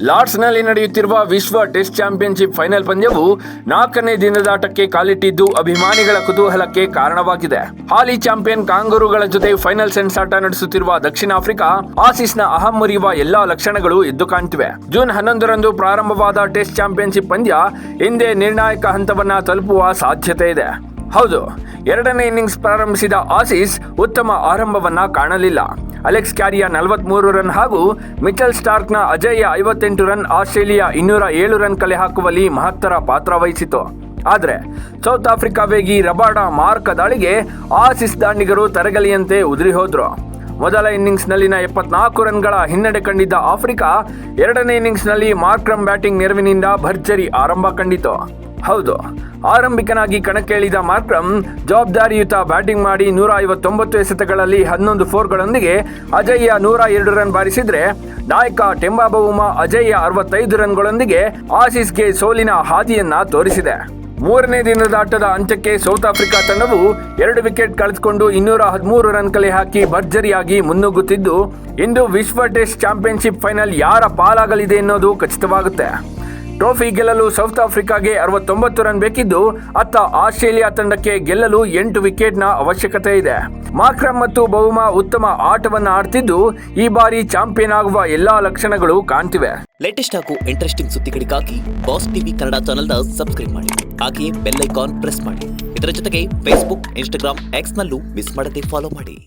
ಲಾರ್ಡ್ಸ್ನಲ್ಲಿ ನಡೆಯುತ್ತಿರುವ ವಿಶ್ವ test championship final ಪಂದ್ಯವು 4ನೇ ದಿನದಾಟಕ್ಕೆ ಕಾಲಿಟ್ಟಿದ್ದು ಅಭಿಮಾನಿಗಳ ಕುತೂಹಲಕ್ಕೆ ಕಾರಣವಾಗಿದೆ. ಹಾಲಿ ಚಾಂಪಿಯನ್ ಕಾಂಗರೂಗಳ ಜೊತೆ ಫೈನಲ್ ಸೆಣಸಾಟ ನಡೆಸುತ್ತಿರುವ ದಕ್ಷಿಣ ಆಫ್ರಿಕಾ ಆಸೀಸ್ನ ಅಹಂ ಮುರಿಯುವ ಎಲ್ಲಾ ಲಕ್ಷಣಗಳು ಎದ್ದು ಕಾಣುತ್ತಿವೆ. ಜೂನ್ 11ರಂದು ಪ್ರಾರಂಭವಾದ ಟೆಸ್ಟ್ ಚಾಂಪಿಯನ್ಶಿಪ್ ಪಂದ್ಯ ಇಂದೇ ನಿರ್ಣಾಯಕ ಹಂತವನ್ನ ತಲುಪುವ ಸಾಧ್ಯತೆ ಇದೆ. ಹೌದು, 2ನೇ ಇನ್ನಿಂಗ್ಸ್ ಪ್ರಾರಂಭಿಸಿದ ಆಸೀಸ್ ಉತ್ತಮ ಆರಂಭವನ್ನ ಕಾಣಲಿಲ್ಲ. ಅಲೆಕ್ಸ್ ಕ್ಯಾರಿಯ 43 ರನ್ ಹಾಗೂ ಮಿಚೆಲ್ ಸ್ಟಾರ್ಕ್ನ ಅಜೇಯ 58 ರನ್ ಆಸ್ಟ್ರೇಲಿಯಾ 207 ರನ್ ಕಲೆ ಹಾಕುವಲ್ಲಿ ಮಹತ್ತರ ಪಾತ್ರ ವಹಿಸಿತು. ಆದರೆ ಸೌತ್ ಆಫ್ರಿಕಾ ವೇಗಿ ರಬಾಡ ಮಾರ್ಕ್ ದಾಳಿಗೆ ಆಸೀಸ್ ದಾಂಡಿಗರು ತರಗಲಿಯಂತೆ ಉದುರಿ ಹೋದ್ರು. ಮೊದಲ ಇನ್ನಿಂಗ್ಸ್ನಲ್ಲಿನ 74 ರನ್ಗಳ ಹಿನ್ನಡೆ ಕಂಡಿದ್ದ ಆಫ್ರಿಕಾ 2ನೇ ಇನ್ನಿಂಗ್ಸ್ನಲ್ಲಿ ಮಾರ್ಕ್ರಮ್ ಬ್ಯಾಟಿಂಗ್ ನೆರವಿನಿಂದ ಭರ್ಜರಿ ಆರಂಭ ಕಂಡಿತು. ಹೌದು, ಆರಂಭಿಕನಾಗಿ ಕಣಕ್ಕಿಳಿದ ಮಾರ್ಕ್ರಮ್ ಜವಾಬ್ದಾರಿಯುತ ಬ್ಯಾಟಿಂಗ್ ಮಾಡಿ 159 ಎಸೆತಗಳಲ್ಲಿ 11 ಫೋರ್ಗಳೊಂದಿಗೆ ಅಜೇಯ 102 ರನ್ ಬಾರಿಸಿದ್ರೆ, ನಾಯಕ ಟೆಂಬಾ ಬವುಮಾ ಅಜೇಯ 65 ರನ್ಗಳೊಂದಿಗೆ ಆಸೀಸ್ಗೆ ಸೋಲಿನ ಹಾದಿಯನ್ನ ತೋರಿಸಿದೆ. 3ನೇ ದಿನದಾಟದ ಅಂತ್ಯಕ್ಕೆ ಸೌತ್ ಆಫ್ರಿಕಾ ತಂಡವು 2 ವಿಕೆಟ್ ಕಳೆದುಕೊಂಡು 213 ರನ್ ಕಲೆ ಹಾಕಿ ಭರ್ಜರಿಯಾಗಿ ಮುನ್ನುಗ್ಗುತ್ತಿದ್ದು, ಇಂದು ವಿಶ್ವ ಟೆಸ್ಟ್ ಚಾಂಪಿಯನ್ಶಿಪ್ ಫೈನಲ್ ಯಾರ ಪಾಲಾಗಲಿದೆ ಎನ್ನುವುದು ಖಚಿತವಾಗುತ್ತೆ. ಟ್ರೋಫಿ ಗೆಲ್ಲಲು ಸೌತ್ ಆಫ್ರಿಕಾಗೆ 69 ರನ್ ಬೇಕಿದ್ದು, ಅತ್ತ ಆಸ್ಟ್ರೇಲಿಯಾ ತಂಡಕ್ಕೆ ಗೆಲ್ಲಲು 8 ವಿಕೆಟ್ನ ಅವಶ್ಯಕತೆ ಇದೆ. ಮಾರ್ಕ್ರಮ್ ಮತ್ತು ಬವುಮಾ ಉತ್ತಮ ಆಟವನ್ನು ಆಡ್ತಿದ್ದು, ಈ ಬಾರಿ ಚಾಂಪಿಯನ್ ಆಗುವ ಎಲ್ಲಾ ಲಕ್ಷಣಗಳು ಕಾಣ್ತಿವೆ. ಲೇಟೆಸ್ಟ್ ಹಾಗೂ ಇಂಟ್ರೆಸ್ಟಿಂಗ್ ಸುದ್ದಿಗಳಿಗಾಗಿ ಬಾಸ್ ಟಿವಿ ಕನ್ನಡ ಚಾನೆಲ್ನ ಸಬ್ಸ್ಕ್ರೈಬ್ ಮಾಡಿ. ಹಾಗೆಯೇ ಬೆಲ್ ಐಕಾನ್ ಪ್ರೆಸ್ ಮಾಡಿ. ಇದರ ಜೊತೆಗೆ ಫೇಸ್ಬುಕ್, ಇನ್ಸ್ಟಾಗ್ರಾಮ್, ಎಕ್ಸ್ ನಲ್ಲೂ ಮಿಸ್ ಮಾಡದೆ ಫಾಲೋ ಮಾಡಿ.